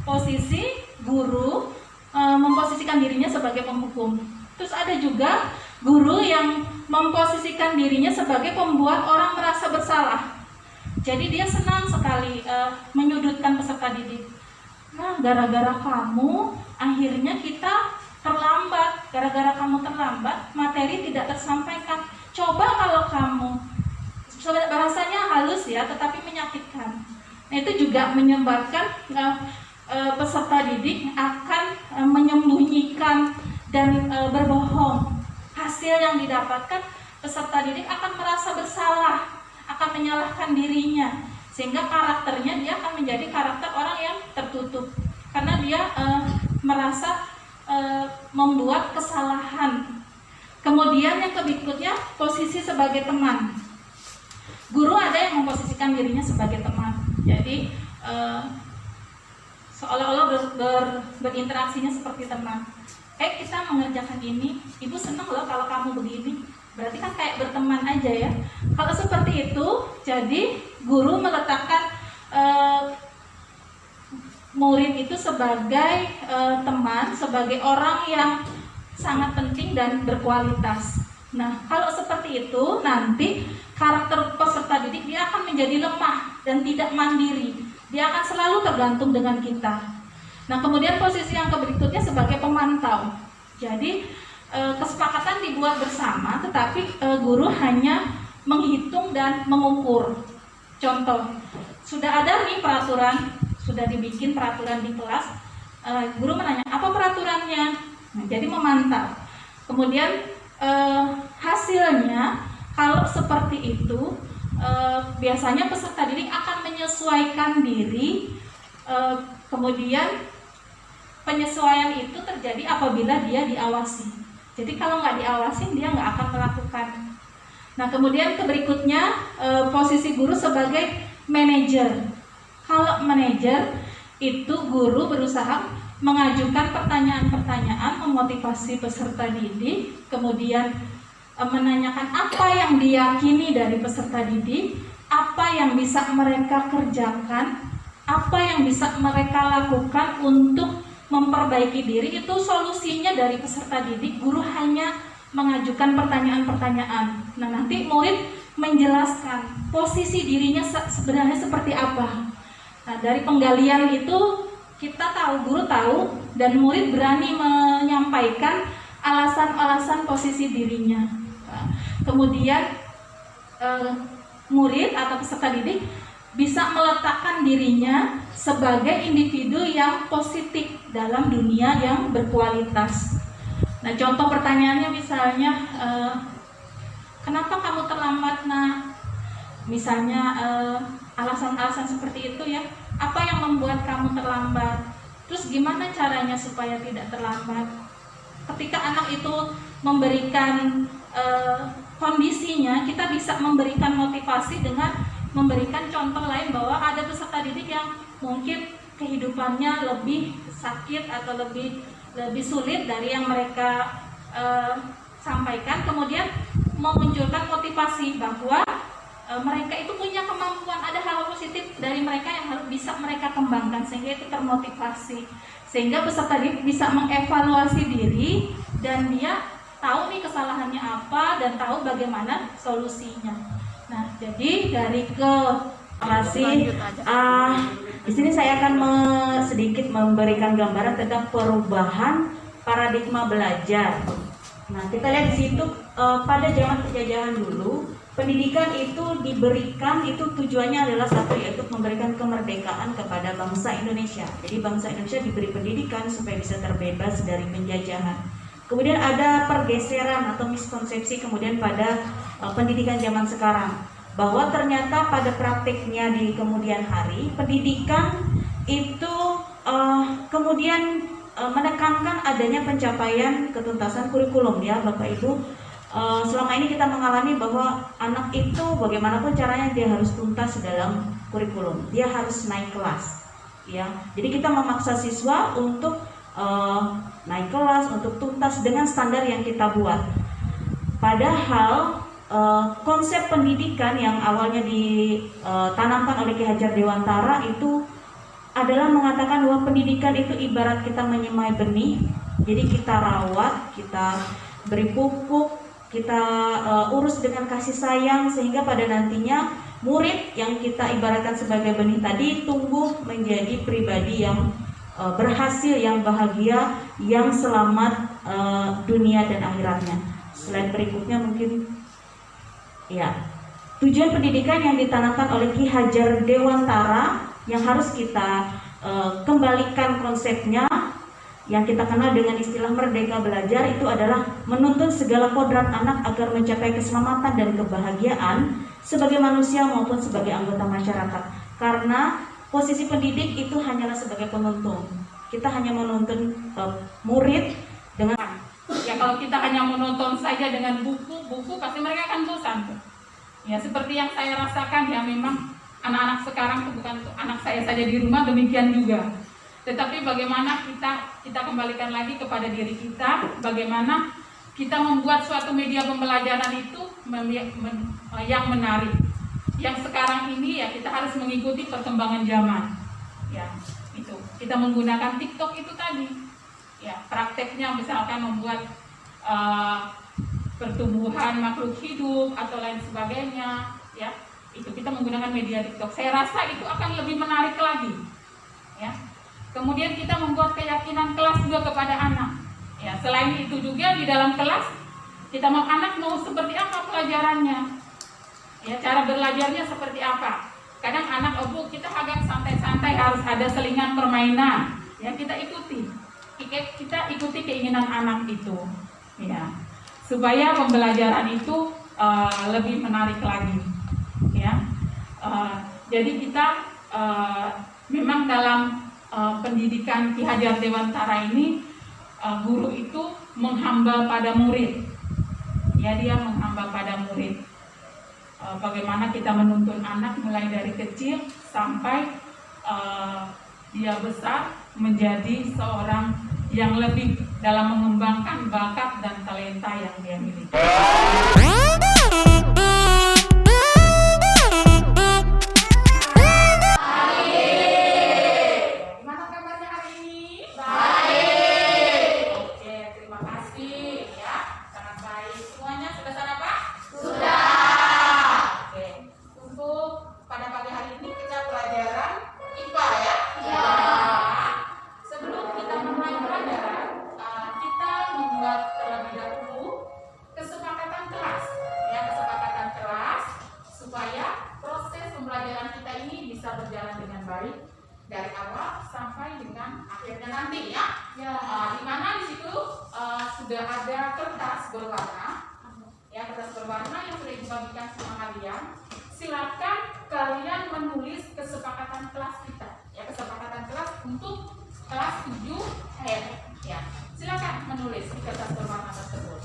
posisi guru memposisikan dirinya sebagai penghukum. Terus ada juga guru yang memposisikan dirinya sebagai pembuat orang merasa bersalah. Jadi dia senang sekali menyudutkan peserta didik. Nah, gara-gara kamu akhirnya kita terlambat. Gara-gara kamu terlambat, materi tidak tersampaikan. Coba kalau kamu, bahasanya halus ya, tetapi menyakitkan. Nah, itu juga menyebabkan peserta didik akan menyembunyikan dan berbohong. Hasil yang didapatkan, peserta didik akan merasa bersalah, akan menyalahkan dirinya, sehingga karakternya dia akan menjadi karakter orang yang tertutup karena dia merasa membuat kesalahan. Kemudian yang berikutnya, posisi sebagai teman. Guru ada yang memposisikan dirinya sebagai teman, jadi seolah-olah berinteraksinya seperti teman. Kita mengerjakan ini, ibu senang loh kalau kamu begini. Berarti kan kayak berteman aja ya. Kalau seperti itu, jadi guru meletakkan murid itu sebagai teman, sebagai orang yang sangat penting dan berkualitas. Nah, kalau seperti itu, nanti karakter peserta didik dia akan menjadi lemah dan tidak mandiri. Dia akan selalu tergantung dengan kita. Nah, kemudian posisi yang berikutnya sebagai pemantau. Jadi kesepakatan dibuat bersama, tetapi guru hanya menghitung dan mengukur. Contoh, sudah ada nih peraturan, sudah dibikin peraturan di kelas. Guru menanya, apa peraturannya? Nah, jadi memantau. Kemudian hasilnya, kalau seperti itu, biasanya peserta didik akan menyesuaikan diri. Kemudian penyesuaian itu terjadi apabila dia diawasi. Jadi kalau nggak diawasin, dia nggak akan melakukan. Nah, kemudian berikutnya posisi guru sebagai manajer. Kalau manajer itu guru berusaha mengajukan pertanyaan-pertanyaan, memotivasi peserta didik, kemudian menanyakan apa yang diyakini dari peserta didik, apa yang bisa mereka kerjakan, apa yang bisa mereka lakukan untuk memperbaiki diri. Itu solusinya dari peserta didik. Guru hanya mengajukan pertanyaan-pertanyaan. Nah, nanti murid menjelaskan posisi dirinya sebenarnya seperti apa. Nah, dari penggalian itu kita tahu, guru tahu, dan murid berani menyampaikan alasan-alasan posisi dirinya. Nah, kemudian murid atau peserta didik bisa meletakkan dirinya sebagai individu yang positif dalam dunia yang berkualitas. Nah, contoh pertanyaannya misalnya, kenapa kamu terlambat, Nak? Misalnya alasan-alasan seperti itu ya. Apa yang membuat kamu terlambat? Terus gimana caranya supaya tidak terlambat? Ketika anak itu memberikan kondisinya, kita bisa memberikan motivasi dengan memberikan contoh lain bahwa ada peserta didik yang mungkin kehidupannya lebih sakit atau lebih sulit dari yang mereka sampaikan. Kemudian memunculkan motivasi bahwa mereka itu punya kemampuan, ada hal positif dari mereka yang harus bisa mereka kembangkan, sehingga itu termotivasi, sehingga peserta didik bisa mengevaluasi diri dan dia tahu nih kesalahannya apa dan tahu bagaimana solusinya. Nah, jadi dari di sini saya akan sedikit memberikan gambaran tentang perubahan paradigma belajar. Nah, kita lihat di situ pada zaman penjajahan dulu, pendidikan itu diberikan, itu tujuannya adalah satu, yaitu memberikan kemerdekaan kepada bangsa Indonesia. Jadi bangsa Indonesia diberi pendidikan supaya bisa terbebas dari penjajahan. Kemudian ada pergeseran atau miskonsepsi kemudian pada pendidikan zaman sekarang, bahwa ternyata pada praktiknya di kemudian hari pendidikan itu kemudian menekankan adanya pencapaian ketuntasan kurikulum ya Bapak Ibu. Selama ini kita mengalami bahwa anak itu bagaimanapun caranya dia harus tuntas dalam kurikulum, dia harus naik kelas ya. Jadi kita memaksa siswa untuk naik kelas, untuk tuntas dengan standar yang kita buat. Padahal konsep pendidikan yang awalnya ditanamkan oleh Ki Hajar Dewantara itu adalah mengatakan bahwa pendidikan itu ibarat kita menyemai benih. Jadi kita rawat, kita beri pupuk, kita urus dengan kasih sayang, sehingga pada nantinya murid yang kita ibaratkan sebagai benih tadi tumbuh menjadi pribadi yang berhasil, yang bahagia, yang selamat dunia dan akhiratnya. Slide berikutnya mungkin. Ya, tujuan pendidikan yang ditanamkan oleh Ki Hajar Dewantara yang harus kita kembalikan konsepnya, yang kita kenal dengan istilah Merdeka Belajar, itu adalah menuntun segala kodrat anak agar mencapai keselamatan dan kebahagiaan sebagai manusia maupun sebagai anggota masyarakat. Karena posisi pendidik itu hanyalah sebagai penuntun. Kita hanya menuntun murid dengan ya, kalau kita hanya menonton saja dengan buku pasti mereka akan bosan. Ya, seperti yang saya rasakan, ya memang anak-anak sekarang itu bukan anak saya saja di rumah, demikian juga. Tetapi bagaimana kita kembalikan lagi kepada diri kita, bagaimana kita membuat suatu media pembelajaran itu yang menarik. Yang sekarang ini ya kita harus mengikuti perkembangan zaman. Ya, itu. Kita menggunakan TikTok itu tadi. Ya, prakteknya misalkan membuat pertumbuhan makhluk hidup atau lain sebagainya, ya. Itu kita menggunakan media TikTok. Saya rasa itu akan lebih menarik lagi. Ya. Kemudian kita membuat keyakinan kelas juga kepada anak. Ya, selain itu juga di dalam kelas kita mau anak mau seperti apa pelajarannya. Ya, cara belajarnya seperti apa. Kadang anak kita agak santai-santai, harus ada selingan permainan. Ya, kita ikuti keinginan anak itu. Ya. Supaya pembelajaran itu lebih menarik lagi. Ya. Jadi kita memang dalam pendidikan Ki Hajar Dewantara ini, guru itu menghamba pada murid. Ya, dia menghamba pada murid. Bagaimana kita menuntun anak mulai dari kecil sampai dia besar menjadi seorang yang lebih dalam mengembangkan bakat dan talenta yang dia miliki. Berjalan dengan baik dari awal sampai dengan akhirnya nanti, ya. Di mana di situ sudah ada kertas berwarna, ya, kertas berwarna yang sudah dibagikan sama kalian. Silakan kalian menulis kesepakatan kelas kita, ya, kesepakatan kelas untuk kelas 7 ya. Silakan menulis di kertas berwarna tersebut.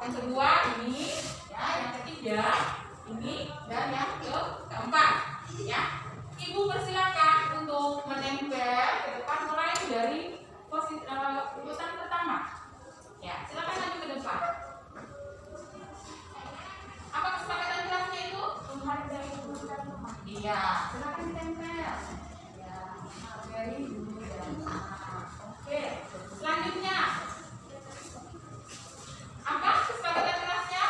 Yang kedua ini, ya, yang ketiga ini, dan yang keempat, ya. Ibu persilakan untuk menempel ke depan mulai dari posisi urutan pertama. Ya, silakan maju ke depan. Apa kesepakatan kelasnya itu? Iya, silakan ditempel. Ya, dari dulu dan oke. Selanjutnya. Apa kesepakatan kelasnya?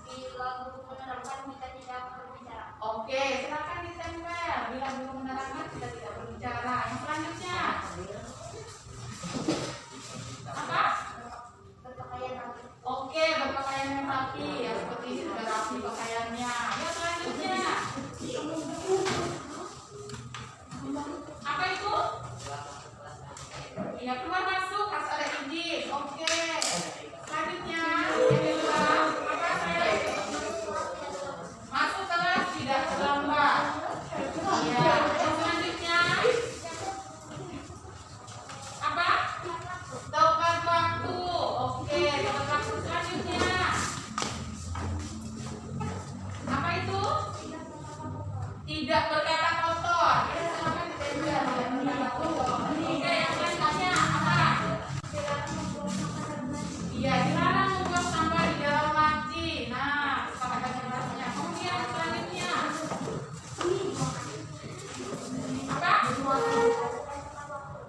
Bila guru menerapkan tidak berkata kotor. Ya, silakan ditempel berkata kotor. Oke, yang selanjutnya apa? Iya, dilarang membuang sampah di dalam laci. Nah, kesepakatan jelasnya. Kemudian selanjutnya apa?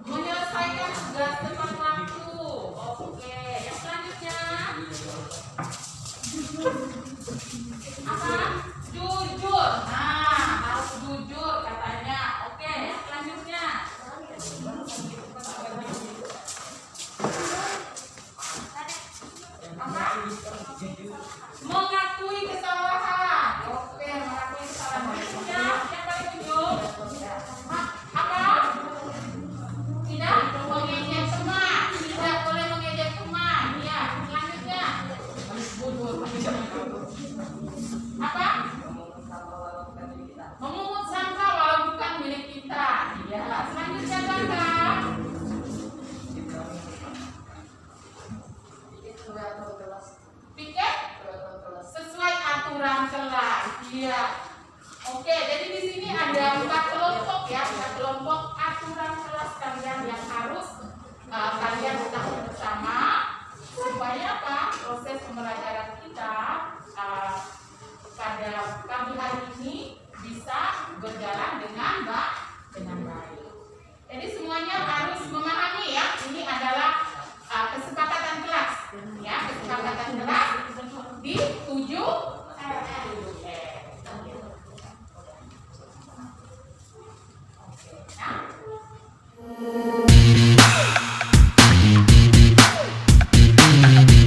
Menyelesaikan tugas tepat waktu. Oke, yang selanjutnya apa? Jujur. Nah, harus jujur katanya. Oke, yang selanjutnya apa? Mengakui kesalahan. Oke, mengakui kesalahan. Berikutnya yang paling ujung apa? Tidak mengejek teman. Tidak boleh mengejek teman. Ya, selanjutnya apa? Memungut sampah walau bukan milik kita. Ya, selanjutnya kakak. Piket sesuai aturan kelas. Iya. Oke, jadi di sini ada 4 kelompok ya, 4 kelompok aturan kelas kalian yang harus kalian ketahui bersama supaya apa? Proses pembelajaran kita pada pagi hari ini bisa berjalan dengan baik. Jadi semuanya harus memahami ya, ini adalah kesepakatan kelas. Ya, kesepakatan kelas di 7